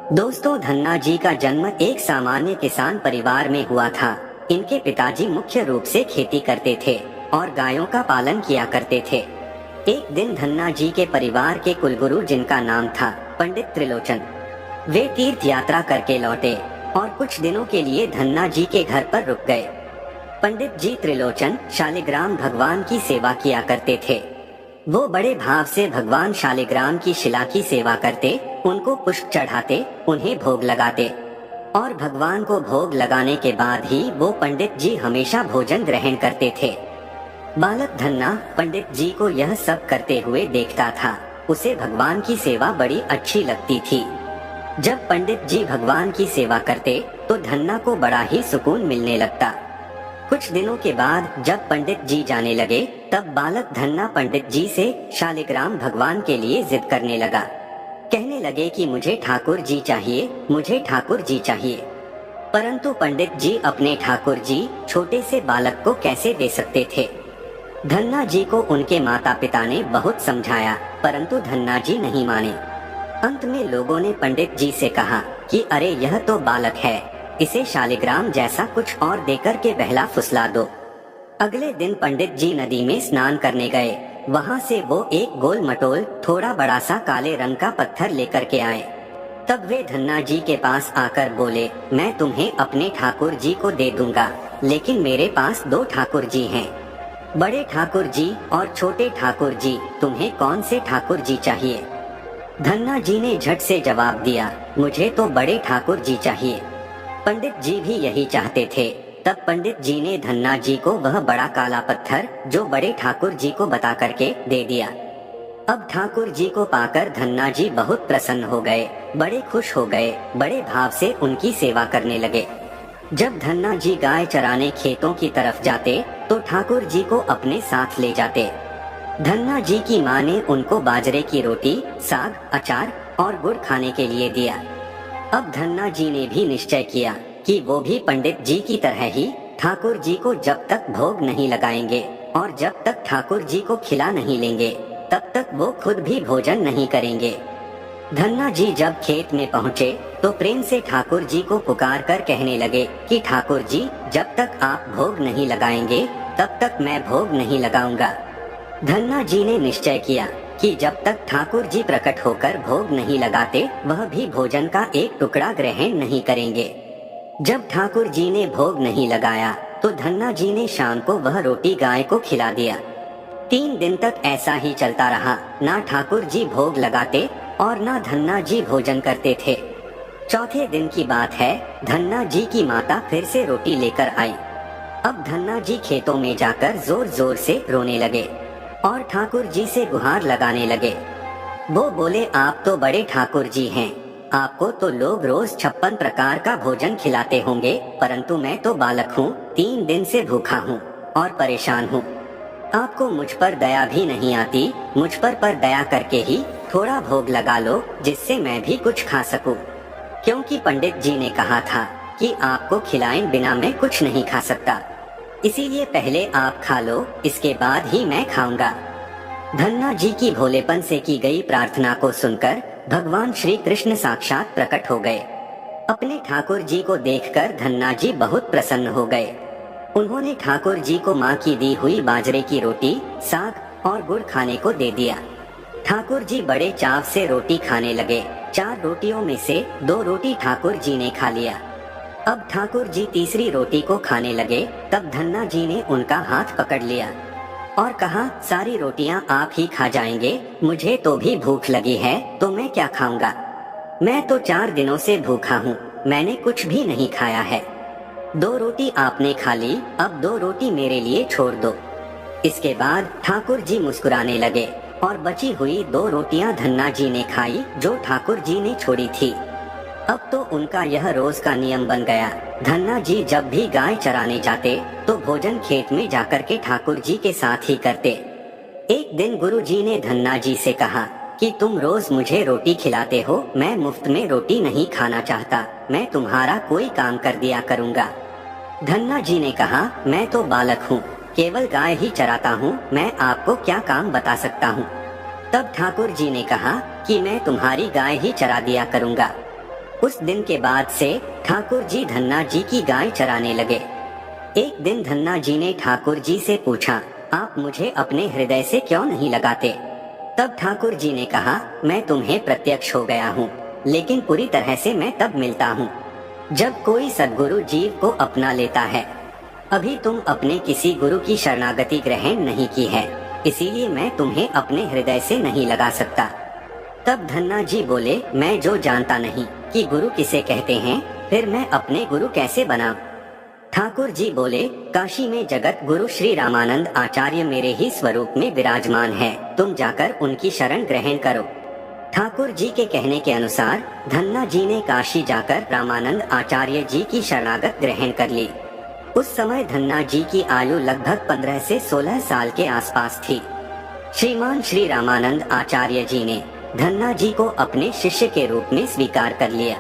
दोस्तों, धन्ना जी का जन्म एक सामान्य किसान परिवार में हुआ था। इनके पिताजी मुख्य रूप से खेती करते थे और गायों का पालन किया करते थे। एक दिन धन्ना जी के परिवार के कुलगुरु, जिनका नाम था पंडित त्रिलोचन, वे तीर्थ यात्रा करके लौटे और कुछ दिनों के लिए धन्ना जी के घर पर रुक गए। पंडित जी त्रिलोचन शालिग्राम भगवान की सेवा किया करते थे। वो बड़े भाव से भगवान शालिग्राम की शिला की सेवा करते, उनको पुष्प चढ़ाते, उन्हें भोग लगाते और भगवान को भोग लगाने के बाद ही वो पंडित जी हमेशा भोजन ग्रहण करते थे। बालक धन्ना पंडित जी को यह सब करते हुए देखता था। उसे भगवान की सेवा बड़ी अच्छी लगती थी। जब पंडित जी भगवान की सेवा करते तो धन्ना को बड़ा ही सुकून मिलने लगता। कुछ दिनों के बाद जब पंडित जी जाने लगे, तब बालक धन्ना पंडित जी से शालिग्राम भगवान के लिए जिद करने लगा। कहने लगे कि मुझे ठाकुर जी चाहिए, मुझे ठाकुर जी चाहिए। परंतु पंडित जी अपने ठाकुर जी छोटे से बालक को कैसे दे सकते थे। धन्ना जी को उनके माता पिता ने बहुत समझाया, परंतु धन्ना जी नहीं माने। अंत में लोगों ने पंडित जी से कहा कि अरे, यह तो बालक है, इसे शालिग्राम जैसा कुछ और देकर के बहला फुसला दो। अगले दिन पंडित जी नदी में स्नान करने गए। वहां से वो एक गोल मटोल थोड़ा बड़ा सा काले रंग का पत्थर लेकर के आए। तब वे धन्ना जी के पास आकर बोले, मैं तुम्हें अपने ठाकुर जी को दे दूंगा, लेकिन मेरे पास दो ठाकुर जी हैं, बड़े ठाकुर जी और छोटे ठाकुर जी। तुम्हें कौन से ठाकुर जी चाहिए? धन्ना जी ने झट से जवाब दिया, मुझे तो बड़े ठाकुर जी चाहिए। पंडित जी भी यही चाहते थे। तब पंडित जी ने धन्ना जी को वह बड़ा काला पत्थर जो बड़े ठाकुर जी को बता करके दे दिया। अब ठाकुर जी को पाकर धन्ना जी बहुत प्रसन्न हो गए, बड़े खुश हो गए, बड़े भाव से उनकी सेवा करने लगे। जब धन्ना जी गाय चराने खेतों की तरफ जाते तो ठाकुर जी को अपने साथ ले जाते। धन्ना जी की माँ ने उनको बाजरे की रोटी, साग, अचार और गुड़ खाने के लिए दिया। अब धन्ना जी ने भी निश्चय किया कि वो भी पंडित जी की तरह ही ठाकुर जी को जब तक भोग नहीं लगाएंगे और जब तक ठाकुर जी को खिला नहीं लेंगे, तब तक वो खुद भी भोजन नहीं करेंगे। धन्ना जी जब खेत में पहुँचे तो प्रेम से ठाकुर जी को पुकार कर कहने लगे कि ठाकुर जी, जब तक आप भोग नहीं लगाएंगे तब तक मैं भोग नहीं लगाऊंगा। धन्ना जी ने निश्चय किया कि जब तक ठाकुर जी प्रकट होकर भोग नहीं लगाते, वह भी भोजन का एक टुकड़ा ग्रहण नहीं करेंगे। जब ठाकुर जी ने भोग नहीं लगाया तो धन्ना जी ने शाम को वह रोटी गाय को खिला दिया। 3 दिन तक ऐसा ही चलता रहा। ना ठाकुर जी भोग लगाते और ना धन्ना जी भोजन करते थे। चौथे दिन की बात है, धन्ना जी की माता फिर से रोटी लेकर आई। अब धन्ना जी खेतों में जाकर जोर जोर से रोने लगे और ठाकुर जी से गुहार लगाने लगे। वो बोले, आप तो बड़े ठाकुर जी हैं, आपको तो लोग रोज 56 प्रकार का भोजन खिलाते होंगे, परंतु मैं तो बालक हूँ, 3 दिन से भूखा हूँ और परेशान हूँ। आपको मुझ पर दया भी नहीं आती। मुझ पर दया करके ही थोड़ा भोग लगा लो, जिससे मैं भी कुछ खा सकूं। क्योंकि पंडित जी ने कहा था कि आपको खिलाए बिना मैं कुछ नहीं खा सकता, इसीलिए पहले आप खा लो, इसके बाद ही मैं खाऊंगा। धन्ना जी की भोलेपन से की गई प्रार्थना को सुनकर भगवान श्री कृष्ण साक्षात प्रकट हो गए। अपने ठाकुर जी को देखकर धन्ना जी बहुत प्रसन्न हो गए। उन्होंने ठाकुर जी को माँ की दी हुई बाजरे की रोटी, साग और गुड़ खाने को दे दिया। ठाकुर जी बड़े चाव से रोटी खाने लगे। 4 रोटियों में से 2 रोटी ठाकुर जी ने खा लिया। अब ठाकुर जी तीसरी रोटी को खाने लगे। तब धन्ना जी ने उनका हाथ पकड़ लिया और कहा, सारी रोटियां आप ही खा जाएंगे, मुझे तो भी भूख लगी है, तो मैं क्या खाऊंगा? मैं तो 4 दिनों से भूखा हूँ, मैंने कुछ भी नहीं खाया है। 2 रोटी आपने खा ली, अब 2 रोटी मेरे लिए छोड़ दो। इसके बाद ठाकुर जी मुस्कुराने लगे और बची हुई 2 रोटियां धन्ना जी ने खाई, जो ठाकुर जी ने छोड़ी थी। अब तो उनका यह रोज का नियम बन गया। धन्ना जी जब भी गाय चराने जाते तो भोजन खेत में जाकर के ठाकुर जी के साथ ही करते। एक दिन गुरु जी ने धन्ना जी से कहा कि तुम रोज मुझे रोटी खिलाते हो, मैं मुफ्त में रोटी नहीं खाना चाहता, मैं तुम्हारा कोई काम कर दिया करूँगा। धन्ना जी ने कहा, मैं तो बालक हूँ, केवल गाय ही चराता हूँ, मैं आपको क्या काम बता सकता हूँ। तब ठाकुर जी ने कहा कि मैं तुम्हारी गाय ही चरा दिया करूँगा। उस दिन के बाद से ठाकुर जी धन्ना जी की गाय चराने लगे। एक दिन धन्ना जी ने ठाकुर जी से पूछा, आप मुझे अपने हृदय से क्यों नहीं लगाते? तब ठाकुर जी ने कहा, मैं तुम्हें प्रत्यक्ष हो गया हूँ, लेकिन पूरी तरह से मैं तब मिलता हूँ जब कोई सद्गुरु जीव को अपना लेता है। अभी तुम अपने किसी गुरु की शरणागति ग्रहण नहीं की है, इसीलिए मैं तुम्हें अपने हृदय से नहीं लगा सकता। तब धन्ना जी बोले, मैं जो जानता नहीं कि गुरु किसे कहते हैं, फिर मैं अपने गुरु कैसे बना? ठाकुर जी बोले, काशी में जगत गुरु श्री रामानंद आचार्य मेरे ही स्वरूप में विराजमान है, तुम जाकर उनकी शरण ग्रहण करो। ठाकुर जी के कहने के अनुसार धन्ना जी ने काशी जाकर रामानंद आचार्य जी की शरणागत ग्रहण कर ली। उस समय धन्ना जी की आयु लगभग 15 से 16 साल के आसपास थी। श्रीमान श्री रामानंद आचार्य जी ने धन्ना जी को अपने शिष्य के रूप में स्वीकार कर लिया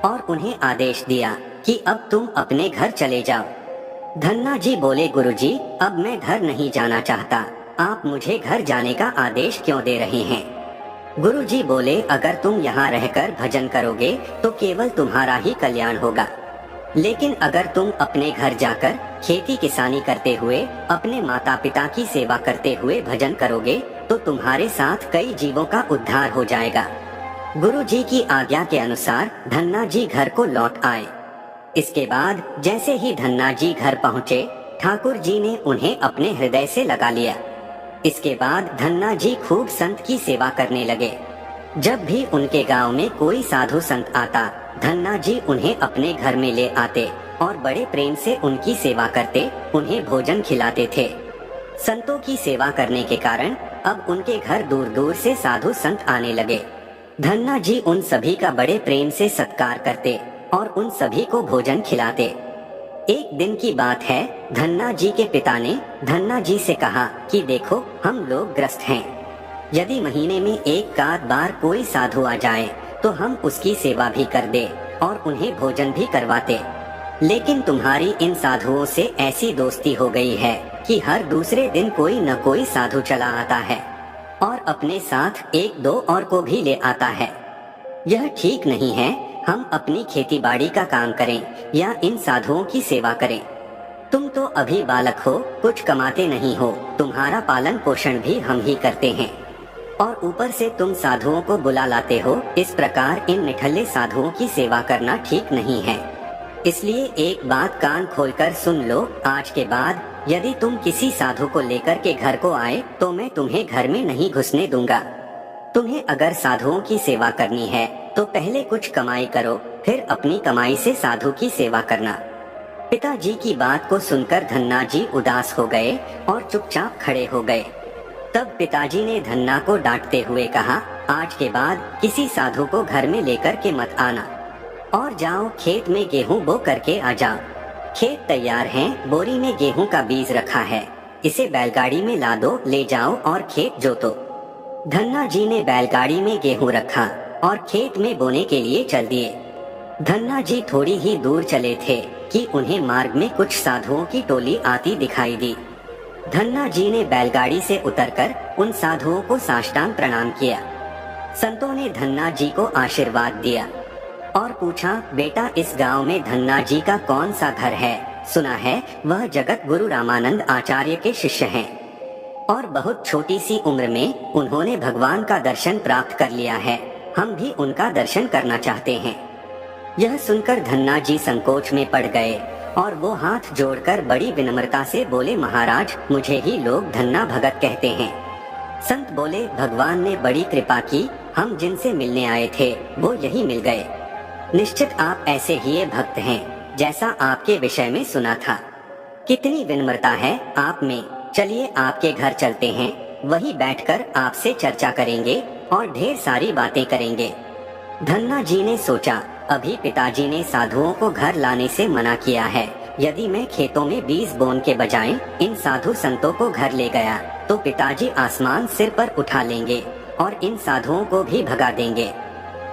और उन्हें आदेश दिया कि अब तुम अपने घर चले जाओ। धन्ना जी बोले, गुरुजी, अब मैं घर नहीं जाना चाहता, आप मुझे घर जाने का आदेश क्यों दे रहे हैं? गुरुजी बोले, अगर तुम यहाँ रहकर भजन करोगे तो केवल तुम्हारा ही कल्याण होगा, लेकिन अगर तुम अपने घर जाकर खेती किसानी करते हुए अपने माता पिता की सेवा करते हुए भजन करोगे तो तुम्हारे साथ कई जीवों का उद्धार हो जाएगा। गुरुजी की आज्ञा के अनुसार धन्ना जी घर को लौट आए। इसके बाद जैसे ही धन्ना जी घर पहुँचे, ठाकुर जी ने उन्हें अपने हृदय से लगा लिया। इसके बाद धन्ना जी खूब संत की सेवा करने लगे। जब भी उनके गांव में कोई साधु संत आता, धन्ना जी उन्हें अपने घर में ले आते और बड़े प्रेम से उनकी सेवा करते, उन्हें भोजन खिलाते थे। संतों की सेवा करने के कारण अब उनके घर दूर दूर से साधु संत आने लगे। धन्ना जी उन सभी का बड़े प्रेम से सत्कार करते और उन सभी को भोजन खिलाते। एक दिन की बात है, धन्ना जी के पिता ने धन्ना जी से कहा कि देखो, हम लोग ग्रस्त हैं, यदि महीने में एक आध बार कोई साधु आ जाए तो हम उसकी सेवा भी कर दे और उन्हें भोजन भी करवाते, लेकिन तुम्हारी इन साधुओं से ऐसी दोस्ती हो गई है कि हर दूसरे दिन कोई न कोई साधु चला आता है और अपने साथ एक दो और को भी ले आता है। यह ठीक नहीं है, हम अपनी खेती बाड़ी का काम करें या इन साधुओं की सेवा करें। तुम तो अभी बालक हो, कुछ कमाते नहीं हो, तुम्हारा पालन पोषण भी हम ही करते हैं और ऊपर से तुम साधुओं को बुला लाते हो। इस प्रकार इन निठल्ले साधुओं की सेवा करना ठीक नहीं है। इसलिए एक बात कान खोलकर सुन लो, आज के बाद यदि तुम किसी साधु को लेकर के घर को आए तो मैं तुम्हें घर में नहीं घुसने दूंगा। तुम्हें अगर साधुओं की सेवा करनी है तो पहले कुछ कमाई करो, फिर अपनी कमाई से साधु की सेवा करना। पिताजी की बात को सुनकर धन्ना जी उदास हो गए और चुपचाप खड़े हो गए। तब पिताजी ने धन्ना को डांटते हुए कहा, आज के बाद किसी साधु को घर में लेकर के मत आना और जाओ खेत में गेहूं बो करके आ जाओ। खेत तैयार हैं, बोरी में गेहूं का बीज रखा है, इसे बैलगाड़ी में ला दो, ले जाओ और खेत जोतो। धन्ना जी ने बैलगाड़ी में गेहूं रखा और खेत में बोने के लिए चल दिए। धन्ना जी थोड़ी ही दूर चले थे कि उन्हें मार्ग में कुछ साधुओं की टोली आती दिखाई दी। धन्ना जी ने बैलगाड़ी से उतरकर उन साधुओं को साष्टांग प्रणाम किया। संतों ने धन्ना जी को आशीर्वाद दिया और पूछा, बेटा, इस गांव में धन्ना जी का कौन सा घर है? सुना है वह जगत गुरु रामानंद आचार्य के शिष्य हैं और बहुत छोटी सी उम्र में उन्होंने भगवान का दर्शन प्राप्त कर लिया है, हम भी उनका दर्शन करना चाहते हैं। यह सुनकर धन्ना जी संकोच में पड़ गए और वो हाथ जोड़कर बड़ी विनम्रता से बोले, महाराज, मुझे ही लोग धन्ना भगत कहते हैं। संत बोले, भगवान ने बड़ी कृपा की, हम जिनसे मिलने आए थे वो यही मिल गए। निश्चित आप ऐसे ही भक्त हैं जैसा आपके विषय में सुना था। कितनी विनम्रता है आप में, चलिए आपके घर चलते हैं, वहीं बैठकर आपसे चर्चा करेंगे और ढेर सारी बातें करेंगे। धन्ना जी ने सोचा, अभी पिताजी ने साधुओं को घर लाने से मना किया है, यदि मैं खेतों में बीज बोने के बजाय इन साधु संतों को घर ले गया तो पिताजी आसमान सिर पर उठा लेंगे और इन साधुओं को भी भगा देंगे।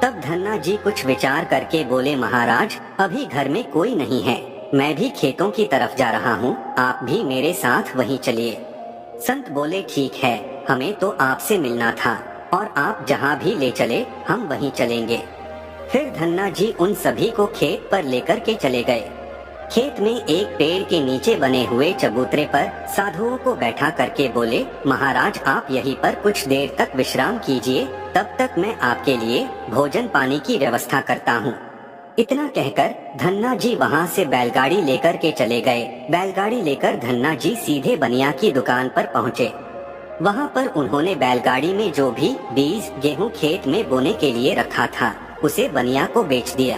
तब धन्ना जी कुछ विचार करके बोले, महाराज, अभी घर में कोई नहीं है, मैं भी खेतों की तरफ जा रहा हूँ, आप भी मेरे साथ वहीं चलिए। संत बोले, ठीक है, हमें तो आपसे मिलना था और आप जहाँ भी ले चले हम वहीं चलेंगे। फिर धन्ना जी उन सभी को खेत पर लेकर के चले गए। खेत में एक पेड़ के नीचे बने हुए चबूतरे पर साधुओं को बैठा करके बोले, महाराज आप यहीं पर कुछ देर तक विश्राम कीजिए, तब तक मैं आपके लिए भोजन पानी की व्यवस्था करता हूँ। इतना कहकर धन्ना जी वहाँ से बैलगाड़ी लेकर के चले गए। बैलगाड़ी लेकर धन्ना जी सीधे बनिया की दुकान पर पहुँचे। वहाँ पर उन्होंने बैलगाड़ी में जो भी बीज गेहूं खेत में बोने के लिए रखा था उसे बनिया को बेच दिया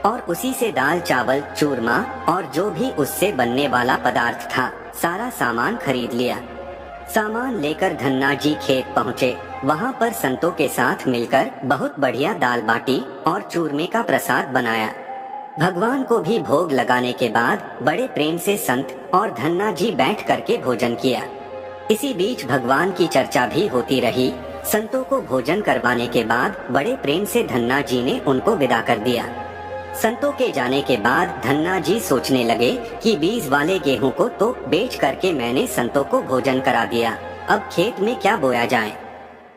और उसी से दाल चावल चूरमा और जो भी उससे बनने वाला पदार्थ था सारा सामान खरीद लिया। सामान लेकर धन्ना जी खेत पहुँचे। वहाँ पर संतों के साथ मिलकर बहुत बढ़िया दाल बाटी और चूरमे का प्रसाद बनाया। भगवान को भी भोग लगाने के बाद बड़े प्रेम से संत और धन्ना जी बैठ करके भोजन किया। इसी बीच भगवान की चर्चा भी होती रही। संतों को भोजन करवाने के बाद बड़े प्रेम से धन्ना जी ने उनको विदा कर दिया। संतों के जाने के बाद धन्ना जी सोचने लगे कि बीज वाले गेहूं को तो बेच करके मैंने संतों को भोजन करा दिया, अब खेत में क्या बोया जाए।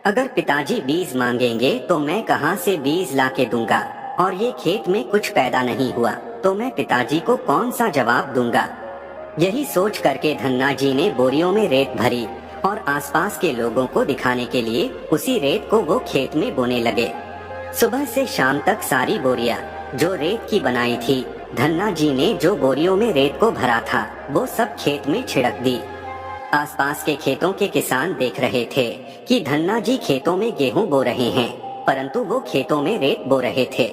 अगर पिताजी बीज मांगेंगे तो मैं कहां से बीज ला के दूंगा, और ये खेत में कुछ पैदा नहीं हुआ तो मैं पिताजी को कौन सा जवाब दूंगा। यही सोच करके धन्ना जी ने बोरियों में रेत भरी और आसपास के लोगों को दिखाने के लिए उसी रेत को वो खेत में बोने लगे। सुबह से शाम तक सारी बोरियां जो रेत की बनाई थी, धन्ना जी ने जो बोरियों में रेत को भरा था वो सब खेत में छिड़क दी। आसपास के खेतों के किसान देख रहे थे कि धन्ना जी खेतों में गेहूं बो रहे हैं, परंतु वो खेतों में रेत बो रहे थे।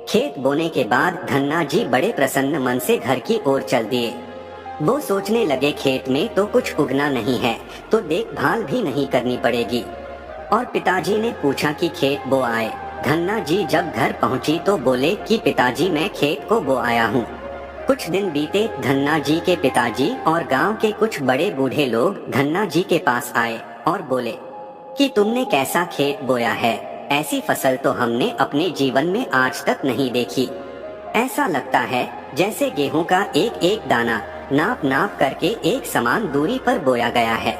खेत बोने के बाद धन्ना जी बड़े प्रसन्न मन से घर की ओर चल दिए। वो सोचने लगे खेत में तो कुछ उगना नहीं है तो देखभाल भी नहीं करनी पड़ेगी। और पिताजी ने पूछा कि खेत बो आए। धन्ना जी जब घर पहुंची तो बोले कि पिताजी मैं खेत को बो आया हूँ। कुछ दिन बीते, धन्ना जी के पिताजी और गांव के कुछ बड़े बूढ़े लोग धन्ना जी के पास आए और बोले कि तुमने कैसा खेत बोया है, ऐसी फसल तो हमने अपने जीवन में आज तक नहीं देखी। ऐसा लगता है जैसे गेहूं का एक एक दाना नाप नाप करके एक समान दूरी पर बोया गया है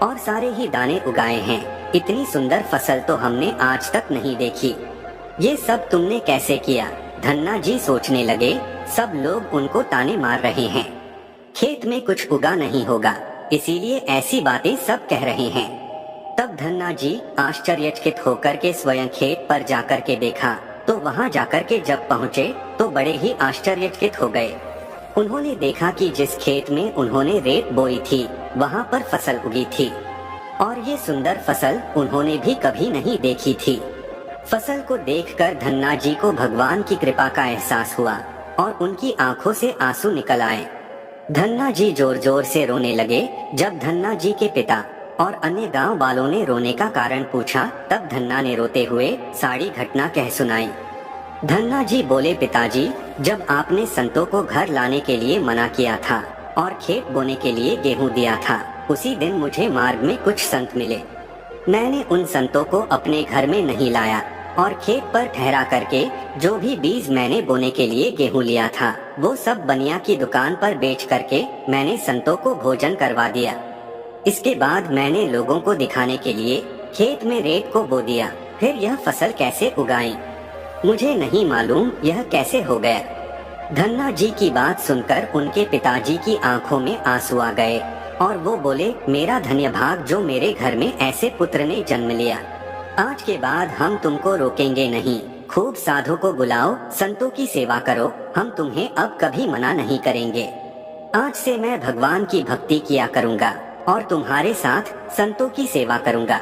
और सारे ही दाने उगाए हैं। इतनी सुंदर फसल तो हमने आज तक नहीं देखी। ये सब तुमने कैसे किया? धन्ना जी सोचने लगे, सब लोग उनको ताने मार रहे हैं, खेत में कुछ उगा नहीं होगा, इसीलिए ऐसी बातें सब कह रहे हैं। तब धन्ना जी आश्चर्यचकित होकर के स्वयं खेत पर जाकर के देखा तो वहाँ जाकर के जब पहुँचे तो बड़े ही आश्चर्यचकित हो गए। उन्होंने देखा कि जिस खेत में उन्होंने रेत बोई थी वहाँ पर फसल उगी थी और ये सुंदर फसल उन्होंने भी कभी नहीं देखी थी। फसल को देखकर धन्ना जी को भगवान की कृपा का एहसास हुआ और उनकी आंखों से आंसू निकल आए। धन्ना जी जोर जोर से रोने लगे। जब धन्ना जी के पिता और अन्य गांव वालों ने रोने का कारण पूछा तब धन्ना ने रोते हुए सारी घटना कह सुनाई। धन्ना जी बोले, पिताजी जब आपने संतों को घर लाने के लिए मना किया था और खेत बोने के लिए गेहूं दिया था, उसी दिन मुझे मार्ग में कुछ संत मिले। मैंने उन संतों को अपने घर में नहीं लाया और खेत पर ठहरा करके जो भी बीज मैंने बोने के लिए गेहूं लिया था वो सब बनिया की दुकान पर बेच करके मैंने संतों को भोजन करवा दिया। इसके बाद मैंने लोगों को दिखाने के लिए खेत में रेत को बो दिया। फिर यह फसल कैसे उगाई मुझे नहीं मालूम, यह कैसे हो गया। धन्ना जी की बात सुनकर उनके पिताजी की आंखों में आंसू आ गए और वो बोले, मेरा धन्य भाग जो मेरे घर में ऐसे पुत्र ने जन्म लिया। आज के बाद हम तुमको रोकेंगे नहीं, खूब साधु को बुलाओ, संतों की सेवा करो, हम तुम्हें अब कभी मना नहीं करेंगे। आज से मैं भगवान की भक्ति किया करूँगा और तुम्हारे साथ संतों की सेवा करूँगा।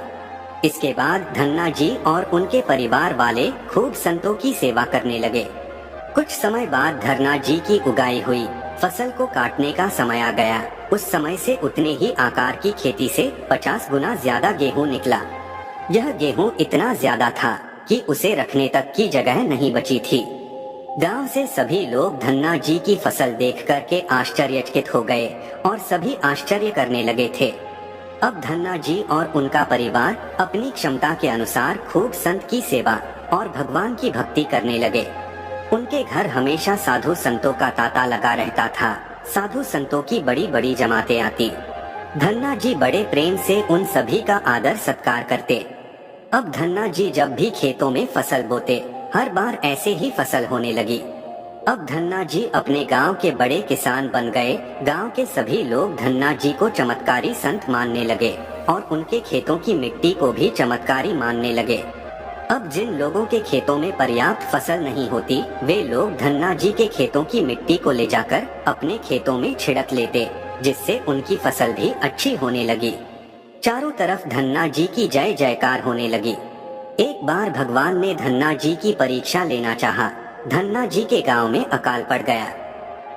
इसके बाद धन्ना जी और उनके परिवार वाले खूब संतों की सेवा करने लगे। कुछ समय बाद धन्ना जी की उगाई हुई फसल को काटने का समय आ गया। उस समय से उतने ही आकार की खेती से 50 गुना ज्यादा गेहूं निकला। यह गेहूं इतना ज्यादा था कि उसे रखने तक की जगह नहीं बची थी। गांव से सभी लोग धन्ना जी की फसल देख करके आश्चर्यचकित हो गए और सभी आश्चर्य करने लगे थे। अब धन्ना जी और उनका परिवार अपनी क्षमता के अनुसार खूब संत की सेवा और भगवान की भक्ति करने लगे। उनके घर हमेशा साधु संतों का तांता लगा रहता था। साधु संतों की बड़ी बड़ी जमातें आती। धन्ना जी बड़े प्रेम से उन सभी का आदर सत्कार करते। अब धन्ना जी जब भी खेतों में फसल बोते हर बार ऐसे ही फसल होने लगी। अब धन्ना जी अपने गांव के बड़े किसान बन गए। गांव के सभी लोग धन्ना जी को चमत्कारी संत मानने लगे और उनके खेतों की मिट्टी को भी चमत्कारी मानने लगे। अब जिन लोगों के खेतों में पर्याप्त फसल नहीं होती, वे लोग धन्ना जी के खेतों की मिट्टी को ले जाकर अपने खेतों में छिड़क लेते, जिससे उनकी फसल भी अच्छी होने लगी। चारों तरफ धन्ना जी की जय जयकार होने लगी। एक बार भगवान ने धन्ना जी की परीक्षा लेना चाहा। धन्ना जी के गांव में अकाल पड़ गया।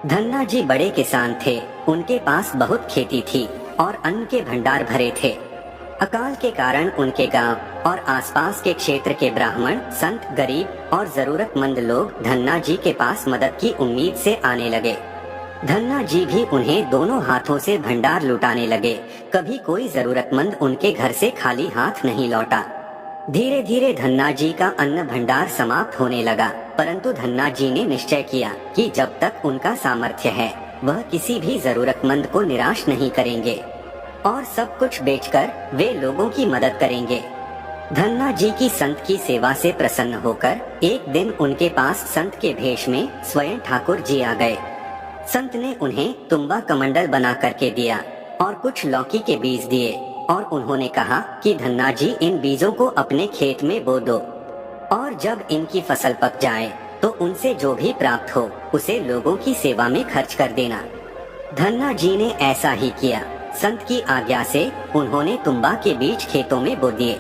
धन्ना जी बड़े किसान थे, उनके पास बहुत खेती थी और अन्न के भंडार भरे थे। अकाल के कारण उनके गांव और आसपास के क्षेत्र के ब्राह्मण, संत, गरीब और जरूरतमंद लोग धन्ना जी के पास मदद की उम्मीद से आने लगे। धन्ना जी भी उन्हें दोनों हाथों से भंडार लुटाने लगे। कभी कोई जरूरतमंद उनके घर से खाली हाथ नहीं लौटा। धीरे धीरे धन्ना जी का अन्न भंडार समाप्त होने लगा, परंतु धन्ना जी ने निश्चय किया कि जब तक उनका सामर्थ्य है, वह किसी भी जरूरतमंद को निराश नहीं करेंगे और सब कुछ बेचकर वे लोगों की मदद करेंगे। धन्ना जी की संत की सेवा से प्रसन्न होकर एक दिन उनके पास संत के भेष में स्वयं ठाकुर जी आ गए। संत ने उन्हें तुम्बा कमंडल बना करके दिया और कुछ लौकी के बीज दिए और उन्होंने कहा कि धन्ना जी इन बीजों को अपने खेत में बो दो और जब इनकी फसल पक जाए तो उनसे जो भी प्राप्त हो उसे लोगों की सेवा में खर्च कर देना। धन्ना जी ने ऐसा ही किया। संत की आज्ञा से उन्होंने तुम्बा के बीज खेतों में बो दिए।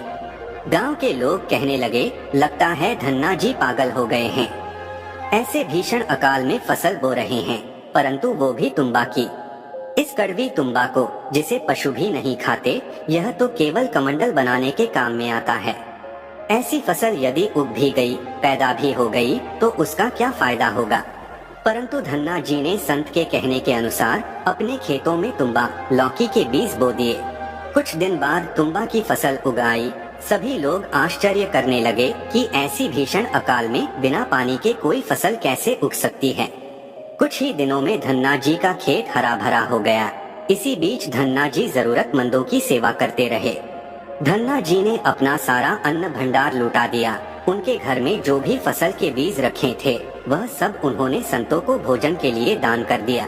गांव के लोग कहने लगे, लगता है धन्ना जी पागल हो गए हैं, ऐसे भीषण अकाल में फसल बो रहे हैं, परंतु वो भी तुम्बा की। इस कड़वी तुम्बा को जिसे पशु भी नहीं खाते, यह तो केवल कमंडल बनाने के काम में आता है। ऐसी फसल यदि उग भी गई, पैदा भी हो गई, तो उसका क्या फायदा होगा। परंतु धन्ना जी ने संत के कहने के अनुसार अपने खेतों में तुम्बा, लौकी के बीज बो दिए। कुछ दिन बाद तुम्बा की फसल उगाई। सभी लोग आश्चर्य करने लगे कि ऐसी भीषण अकाल में बिना पानी के कोई फसल कैसे उग सकती है। कुछ ही दिनों में धन्ना जी का खेत हरा भरा हो गया। इसी बीच धन्ना जी जरूरतमंदों की सेवा करते रहे। धन्ना जी ने अपना सारा अन्न भंडार लुटा दिया। उनके घर में जो भी फसल के बीज रखे थे, वह सब उन्होंने संतों को भोजन के लिए दान कर दिया।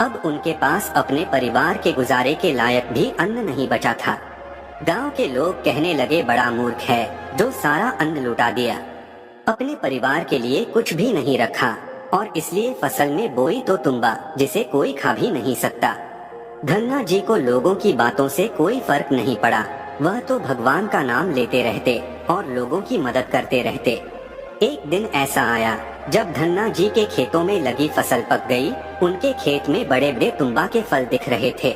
अब उनके पास अपने परिवार के गुजारे के लायक भी अन्न नहीं बचा था। गांव के लोग कहने लगे, बड़ा मूर्ख है जो सारा अन्न लुटा दिया, अपने परिवार के लिए कुछ भी नहीं रखा और इसलिए फसल में बोई तो तुम्बा, जिसे कोई खा भी नहीं सकता। धन्ना जी को लोगों की बातों से कोई फर्क नहीं पड़ा। वह तो भगवान का नाम लेते रहते और लोगों की मदद करते रहते। एक दिन ऐसा आया जब धन्ना जी के खेतों में लगी फसल पक गई। उनके खेत में बड़े बड़े तुम्बा के फल दिख रहे थे।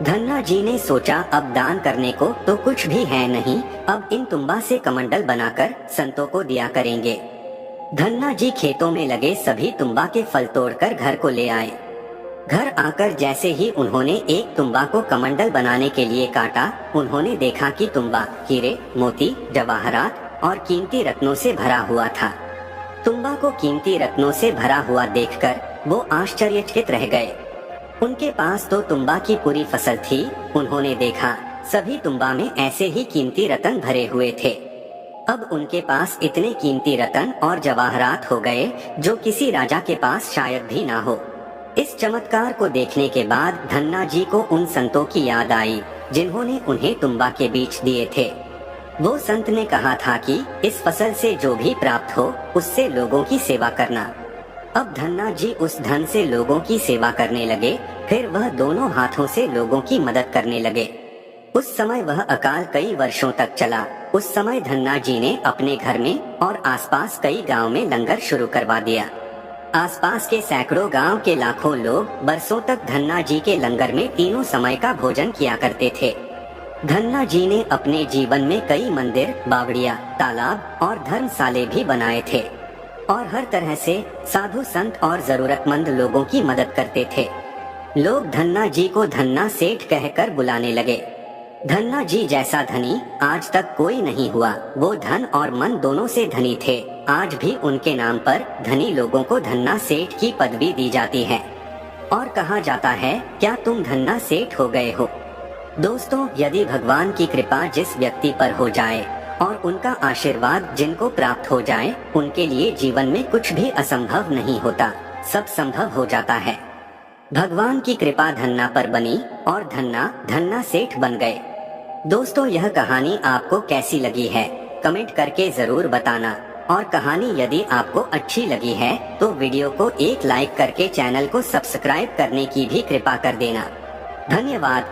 धन्ना जी ने सोचा, अब दान करने को तो कुछ भी है नहीं, अब इन तुम्बा से कमंडल बनाकर संतों को दिया करेंगे। धन्ना जी खेतों में लगे सभी तुम्बा के फल तोड़कर घर को ले आए। घर आकर जैसे ही उन्होंने एक तुम्बा को कमंडल बनाने के लिए काटा, उन्होंने देखा कि तुम्बा हीरे, मोती, जवाहरात और कीमती रत्नों से भरा हुआ था। तुम्बा को कीमती रत्नों से भरा हुआ देखकर वो आश्चर्यचकित रह गए। उनके पास तो तुम्बा की पूरी फसल थी। उन्होंने देखा सभी तुम्बा में ऐसे ही कीमती रत्न भरे हुए थे। अब उनके पास इतने कीमती रत्न और जवाहरात हो गए जो किसी राजा के पास शायद भी ना हो। इस चमत्कार को देखने के बाद धन्ना जी को उन संतों की याद आई जिन्होंने उन्हें तुम्बा के बीज दिए थे। वो संत ने कहा था कि इस फसल से जो भी प्राप्त हो उससे लोगों की सेवा करना। अब धन्ना जी उस धन से लोगों की सेवा करने लगे। फिर वह दोनों हाथों से लोगों की मदद करने लगे। उस समय वह अकाल कई वर्षों तक चला। उस समय धन्ना जी ने अपने घर में और आसपास कई गांव में लंगर शुरू करवा दिया। आसपास के सैकड़ों गांव के लाखों लोग बरसों तक धन्ना जी के लंगर में तीनों समय का भोजन किया करते थे। धन्ना जी ने अपने जीवन में कई मंदिर, बावड़िया, तालाब और धर्मशाले भी बनाए थे और हर तरह से साधु संत और जरूरतमंद लोगों की मदद करते थे। लोग धन्ना जी को धन्ना सेठ कहकर बुलाने लगे। धन्ना जी जैसा धनी आज तक कोई नहीं हुआ। वो धन और मन दोनों से धनी थे। आज भी उनके नाम पर धनी लोगों को धन्ना सेठ की पदवी दी जाती है और कहा जाता है, क्या तुम धन्ना सेठ हो गए हो। दोस्तों, यदि भगवान की कृपा जिस व्यक्ति पर हो जाए और उनका आशीर्वाद जिनको प्राप्त हो जाए उनके लिए जीवन में कुछ भी असंभव नहीं होता, सब संभव हो जाता है। भगवान की कृपा धन्ना पर बनी और धन्ना सेठ बन गए। दोस्तों, यह कहानी आपको कैसी लगी है कमेंट करके जरूर बताना, और कहानी यदि आपको अच्छी लगी है तो वीडियो को एक लाइक करके चैनल को सब्सक्राइब करने की भी कृपा कर देना। धन्यवाद।